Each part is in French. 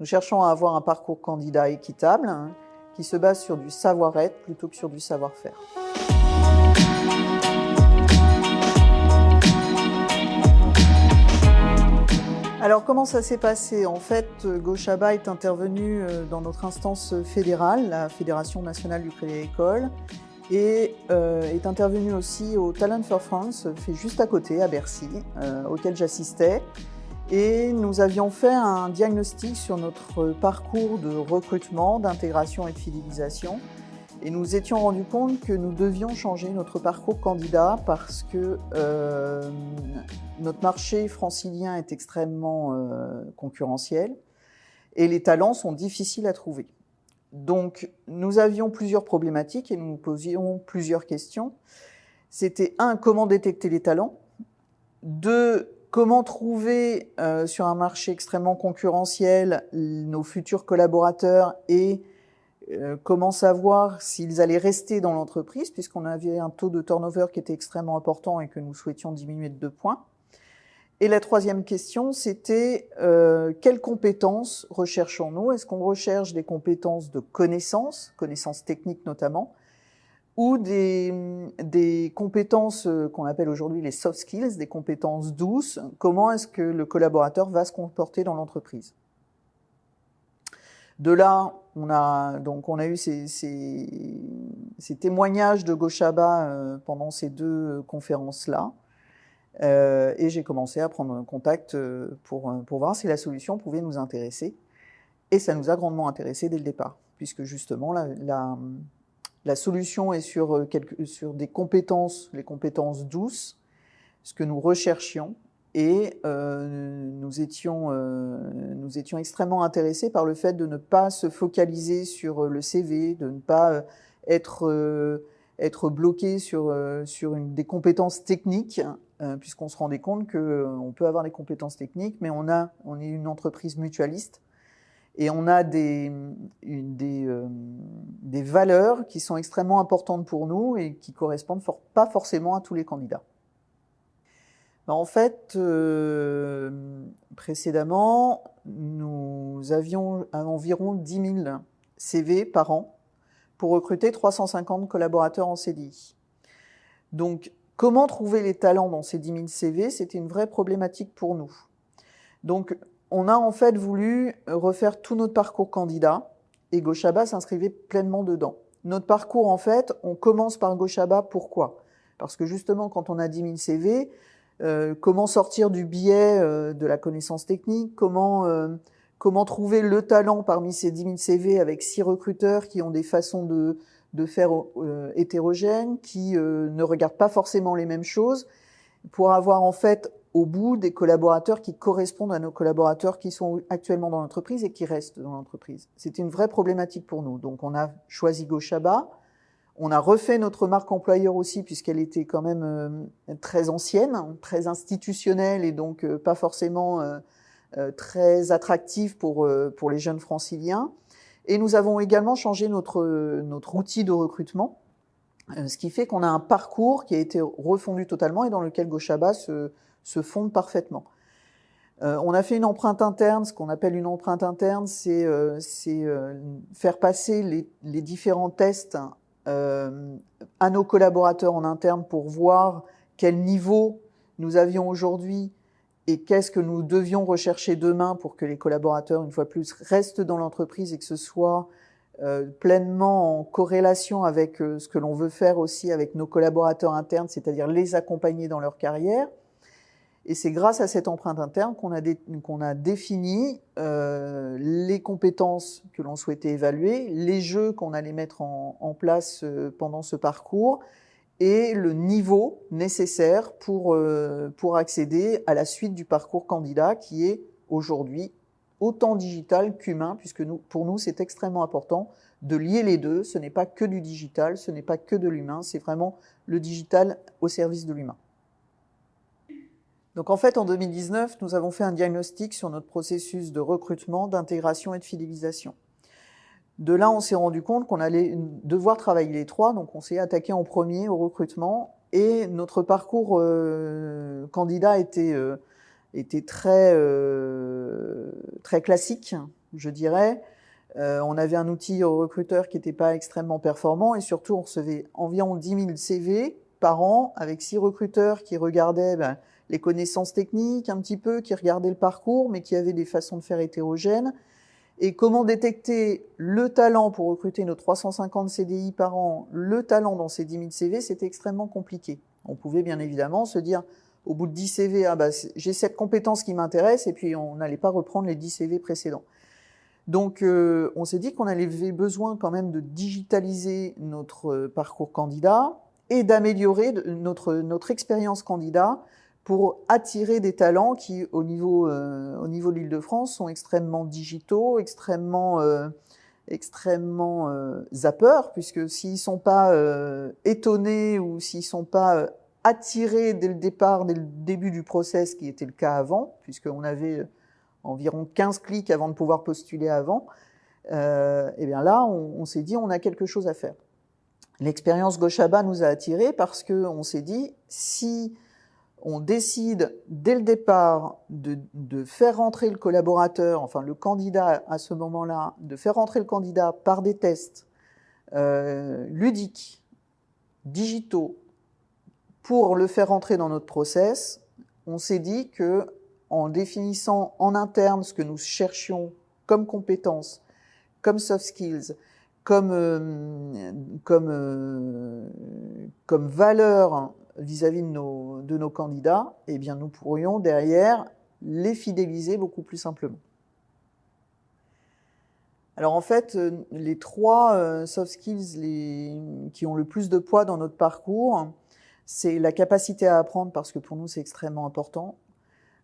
Nous cherchons à avoir un parcours candidat équitable, qui se base sur du savoir-être plutôt que sur du savoir-faire. Alors comment ça s'est passé? En fait, Gochaba est intervenu dans notre instance fédérale, la Fédération nationale du crédit agricole, et est intervenu aussi au Talent for France, fait juste à côté, à Bercy, auquel j'assistais. Et nous avions fait un diagnostic sur notre parcours de recrutement, d'intégration et de fidélisation. Et nous étions rendus compte que nous devions changer notre parcours candidat parce que notre marché francilien est extrêmement concurrentiel et les talents sont difficiles à trouver. Donc nous avions plusieurs problématiques et nous nous posions plusieurs questions. C'était 1, comment détecter les talents? 2, comment trouver sur un marché extrêmement concurrentiel nos futurs collaborateurs et comment savoir s'ils allaient rester dans l'entreprise, puisqu'on avait un taux de turnover qui était extrêmement important et que nous souhaitions diminuer de 2 points. Et la 3e question, c'était quelles compétences recherchons-nous? Est-ce qu'on recherche des compétences de connaissances techniques notamment, ou des compétences qu'on appelle aujourd'hui les soft skills, des compétences douces? Comment est-ce que le collaborateur va se comporter dans l'entreprise? De là, on a eu ces témoignages de Gochaba pendant ces 2 conférences-là. Et j'ai commencé à prendre contact pour voir si la solution pouvait nous intéresser. Et ça nous a grandement intéressés dès le départ, puisque justement, la solution est sur des compétences, les compétences douces, ce que nous recherchions. Et nous étions extrêmement intéressés par le fait de ne pas se focaliser sur le CV, de ne pas être bloqué sur des compétences techniques, puisqu'on se rendait compte qu'on peut avoir des compétences techniques, mais on est une entreprise mutualiste et on a des valeurs qui sont extrêmement importantes pour nous et qui correspondent pas forcément à tous les candidats. En fait, précédemment, nous avions environ 10 000 CV par an pour recruter 350 collaborateurs en CDI. Donc, comment trouver les talents dans ces 10 000 CV? C'était une vraie problématique pour nous. Donc, on a en fait voulu refaire tout notre parcours candidat et Gochaba s'inscrivait pleinement dedans. Notre parcours, en fait, on commence par Gochaba. Pourquoi? Parce que justement, quand on a 10 000 CV, comment sortir du biais de la connaissance technique, comment trouver le talent parmi ces 10 000 CV avec 6 recruteurs qui ont des façons de faire hétérogènes, qui ne regardent pas forcément les mêmes choses, pour avoir en fait au bout des collaborateurs qui correspondent à nos collaborateurs qui sont actuellement dans l'entreprise et qui restent dans l'entreprise. C'était une vraie problématique pour nous. Donc on a choisi Gochaba. On a refait notre marque employeur aussi, puisqu'elle était quand même très ancienne, très institutionnelle et donc pas forcément très attractive pour les jeunes franciliens. Et nous avons également changé notre outil de recrutement, ce qui fait qu'on a un parcours qui a été refondu totalement et dans lequel Gochaba se fonde parfaitement. On a fait une empreinte interne. Ce qu'on appelle une empreinte interne, c'est faire passer les différents tests à nos collaborateurs en interne pour voir quel niveau nous avions aujourd'hui et qu'est-ce que nous devions rechercher demain pour que les collaborateurs, une fois plus, restent dans l'entreprise et que ce soit pleinement en corrélation avec ce que l'on veut faire aussi avec nos collaborateurs internes, c'est-à-dire les accompagner dans leur carrière. Et c'est grâce à cette empreinte interne qu'on a défini les compétences que l'on souhaitait évaluer, les jeux qu'on allait mettre en place pendant ce parcours et le niveau nécessaire pour accéder à la suite du parcours candidat qui est aujourd'hui autant digital qu'humain, puisque pour nous, c'est extrêmement important de lier les deux. Ce n'est pas que du digital, ce n'est pas que de l'humain, c'est vraiment le digital au service de l'humain. Donc en fait, en 2019, nous avons fait un diagnostic sur notre processus de recrutement, d'intégration et de fidélisation. De là, on s'est rendu compte qu'on allait devoir travailler les 3, donc on s'est attaqué en premier au recrutement, et notre parcours candidat était très classique, je dirais. On avait un outil recruteur qui n'était pas extrêmement performant et surtout on recevait environ 10 000 CV par an avec 6 recruteurs qui regardaient les connaissances techniques un petit peu, qui regardaient le parcours mais qui avaient des façons de faire hétérogènes. Et comment détecter le talent pour recruter nos 350 CDI par an, le talent dans ces 10 000 CV, c'était extrêmement compliqué. On pouvait bien évidemment se dire, au bout de 10 CV, j'ai cette compétence qui m'intéresse, et puis on n'allait pas reprendre les 10 CV précédents. Donc on s'est dit qu'on avait besoin quand même de digitaliser notre parcours candidat et d'améliorer notre expérience candidat pour attirer des talents qui, au niveau de l'Île-de-France, sont extrêmement digitaux, extrêmement zappeurs, puisque s'ils sont pas étonnés ou s'ils sont pas attirés dès le départ, dès le début du process, qui était le cas avant, puisqu'on avait environ 15 clics avant de pouvoir postuler avant, et bien là, on s'est dit, on a quelque chose à faire. L'expérience Gochaba nous a attirés parce qu'on s'est dit, si on décide dès le départ de faire rentrer le collaborateur, enfin le candidat à ce moment-là, de faire rentrer le candidat par des tests ludiques, digitaux, pour le faire rentrer dans notre process, on s'est dit que en définissant en interne ce que nous cherchions comme compétences, comme soft skills, comme valeur vis-à-vis de nos candidats, eh bien nous pourrions derrière les fidéliser beaucoup plus simplement. Alors en fait, les 3 soft skills qui ont le plus de poids dans notre parcours, c'est la capacité à apprendre, parce que pour nous c'est extrêmement important.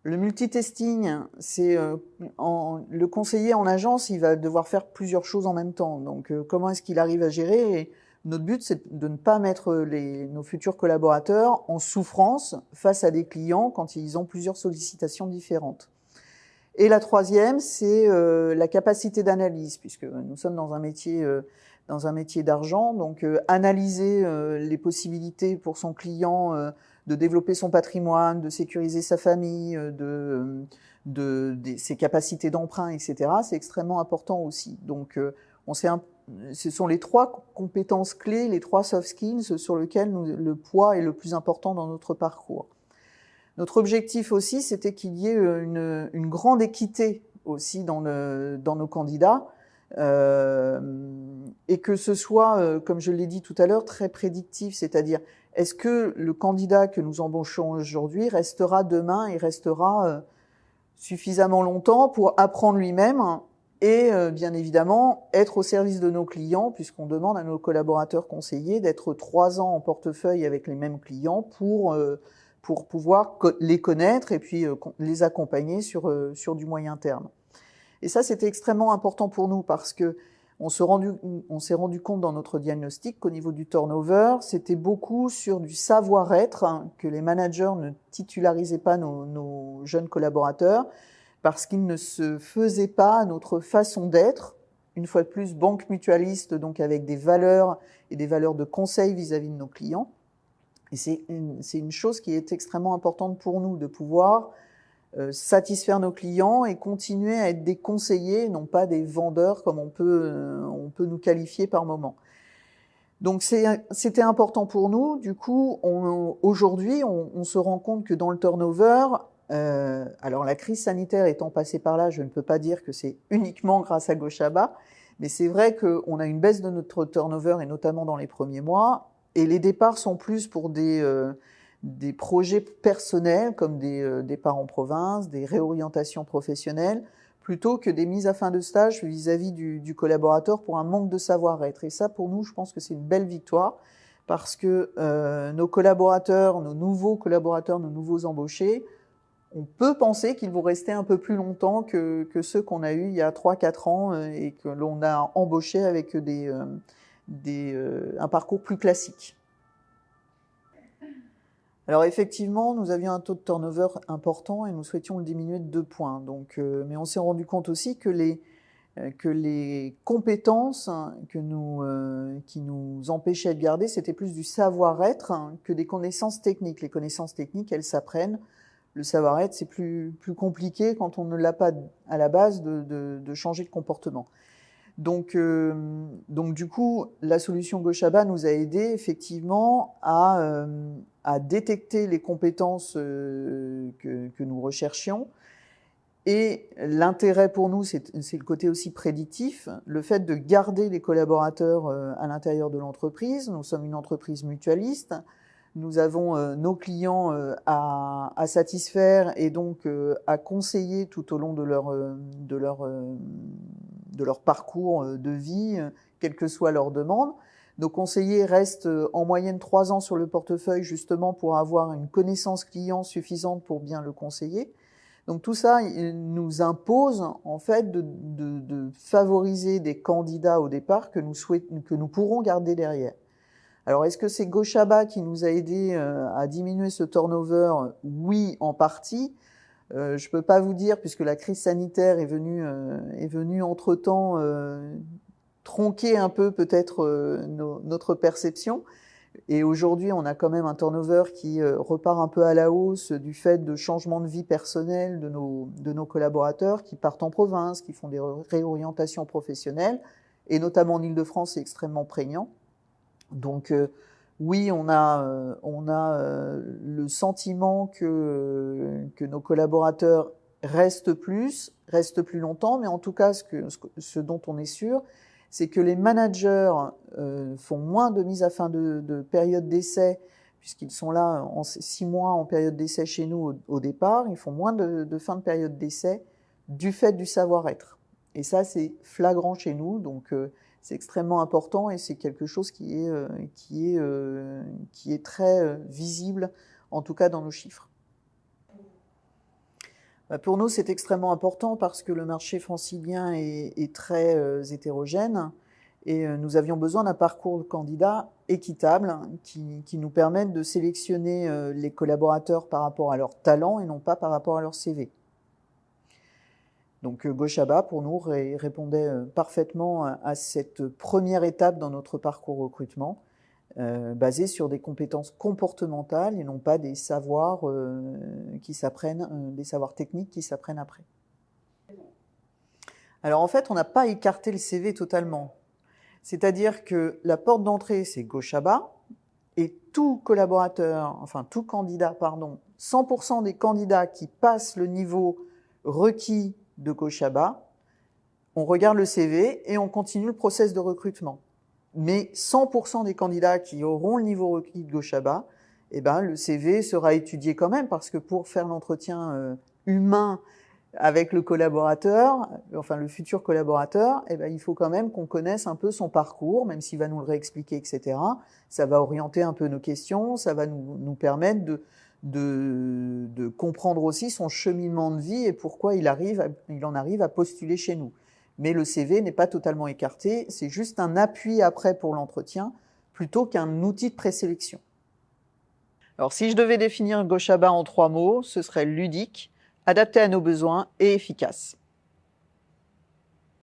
Le multitasking, c'est le conseiller en agence, il va devoir faire plusieurs choses en même temps. Donc comment est-ce qu'il arrive à gérer? Et notre but, c'est de ne pas mettre nos futurs collaborateurs en souffrance face à des clients quand ils ont plusieurs sollicitations différentes. Et la 3e, c'est la capacité d'analyse, puisque nous sommes dans un métier d'argent, donc analyser les possibilités pour son client de développer son patrimoine, de sécuriser sa famille, ses capacités d'emprunt, etc. C'est extrêmement important aussi. Donc, ce sont les 3 compétences clés, les 3 soft skills sur lesquelles le poids est le plus important dans notre parcours. Notre objectif aussi, c'était qu'il y ait une grande équité aussi dans nos candidats, et que ce soit, comme je l'ai dit tout à l'heure, très prédictif, c'est-à-dire est-ce que le candidat que nous embauchons aujourd'hui restera demain et restera suffisamment longtemps pour apprendre lui-même et bien évidemment être au service de nos clients, puisqu'on demande à nos collaborateurs conseillers d'être 3 ans en portefeuille avec les mêmes clients pour pouvoir les connaître et puis les accompagner sur du moyen terme. Et ça, c'était extrêmement important pour nous parce que on s'est rendu compte dans notre diagnostic qu'au niveau du turnover, c'était beaucoup sur du savoir-être, que les managers ne titularisaient pas nos jeunes collaborateurs parce qu'ils ne se faisaient pas à notre façon d'être. Une fois de plus, banque mutualiste, donc avec des valeurs et des valeurs de conseil vis-à-vis de nos clients. Et c'est une chose qui est extrêmement importante pour nous, de pouvoir satisfaire nos clients et continuer à être des conseillers, non pas des vendeurs comme on peut nous qualifier par moment. Donc c'était important pour nous. Du coup, aujourd'hui, on se rend compte que dans le turnover, alors la crise sanitaire étant passée par là, je ne peux pas dire que c'est uniquement grâce à Gochaba, mais c'est vrai qu'on a une baisse de notre turnover, et notamment dans les premiers mois, et les départs sont plus pour des projets personnels comme des départs en province, des réorientations professionnelles, plutôt que des mises à fin de stage vis-à-vis du collaborateur pour un manque de savoir-être. Et ça, pour nous, je pense que c'est une belle victoire parce que nos collaborateurs, nos nouveaux collaborateurs, nos nouveaux embauchés, on peut penser qu'ils vont rester un peu plus longtemps que ceux qu'on a eus il y a 3-4 ans et que l'on a embauchés avec un parcours plus classique. Alors effectivement, nous avions un taux de turnover important et nous souhaitions le diminuer de 2 points. Donc, mais on s'est rendu compte aussi que les compétences qui nous empêchaient de garder, c'était plus du savoir-être que des connaissances techniques. Les connaissances techniques, elles s'apprennent Le savoir-être, c'est plus compliqué quand on ne l'a pas à la base de changer de comportement. Donc du coup, la solution Gochaba nous a aidé effectivement à détecter les compétences que nous recherchions. Et l'intérêt pour nous, c'est le côté aussi prédictif, le fait de garder les collaborateurs à l'intérieur de l'entreprise. Nous sommes une entreprise mutualiste. Nous avons nos clients à satisfaire et donc à conseiller tout au long de leur parcours de vie, quelle que soit leur demande. Nos conseillers restent en moyenne 3 ans sur le portefeuille justement pour avoir une connaissance client suffisante pour bien le conseiller. Donc tout ça nous impose en fait de favoriser des candidats au départ que nous pourrons garder derrière. Alors, est-ce que c'est Gochaba qui nous a aidé à diminuer ce turnover? Oui, en partie. Je peux pas vous dire, puisque la crise sanitaire est venue entre-temps tronquer un peu peut-être notre perception. Et aujourd'hui, on a quand même un turnover qui repart un peu à la hausse du fait de changements de vie personnelle de nos collaborateurs qui partent en province, qui font des réorientations professionnelles, et notamment en Île-de-France, c'est extrêmement prégnant. Donc oui, on a le sentiment que nos collaborateurs restent plus longtemps, mais en tout cas, ce dont on est sûr, c'est que les managers font moins de mise à fin de période d'essai, puisqu'ils sont là en 6 mois en période d'essai chez nous au départ, ils font moins de fin de période d'essai du fait du savoir-être. Et ça, c'est flagrant chez nous, donc c'est extrêmement important et c'est quelque chose qui est très visible, en tout cas dans nos chiffres. Pour nous, c'est extrêmement important parce que le marché francilien est très hétérogène et nous avions besoin d'un parcours de candidat équitable qui nous permette de sélectionner les collaborateurs par rapport à leur talent et non pas par rapport à leur CV. Donc Gochaba, pour nous, répondait parfaitement à cette première étape dans notre parcours recrutement, basée sur des compétences comportementales et non pas des savoirs des savoirs techniques qui s'apprennent après. Alors en fait, on n'a pas écarté le CV totalement. C'est-à-dire que la porte d'entrée, c'est Gochaba, et tout candidat, 100% des candidats qui passent le niveau requis de Gochaba, on regarde le CV et on continue le process de recrutement. Mais 100% des candidats qui auront le niveau requis de Gochaba, le CV sera étudié quand même parce que pour faire l'entretien humain avec le collaborateur, enfin le futur collaborateur, il faut quand même qu'on connaisse un peu son parcours, même s'il va nous le réexpliquer, etc. Ça va orienter un peu nos questions, ça va nous permettre de comprendre aussi son cheminement de vie et pourquoi il en arrive à postuler chez nous. Mais le CV n'est pas totalement écarté, c'est juste un appui après pour l'entretien, plutôt qu'un outil de présélection. Alors si je devais définir Gochaba en 3 mots, ce serait ludique, adapté à nos besoins et efficace.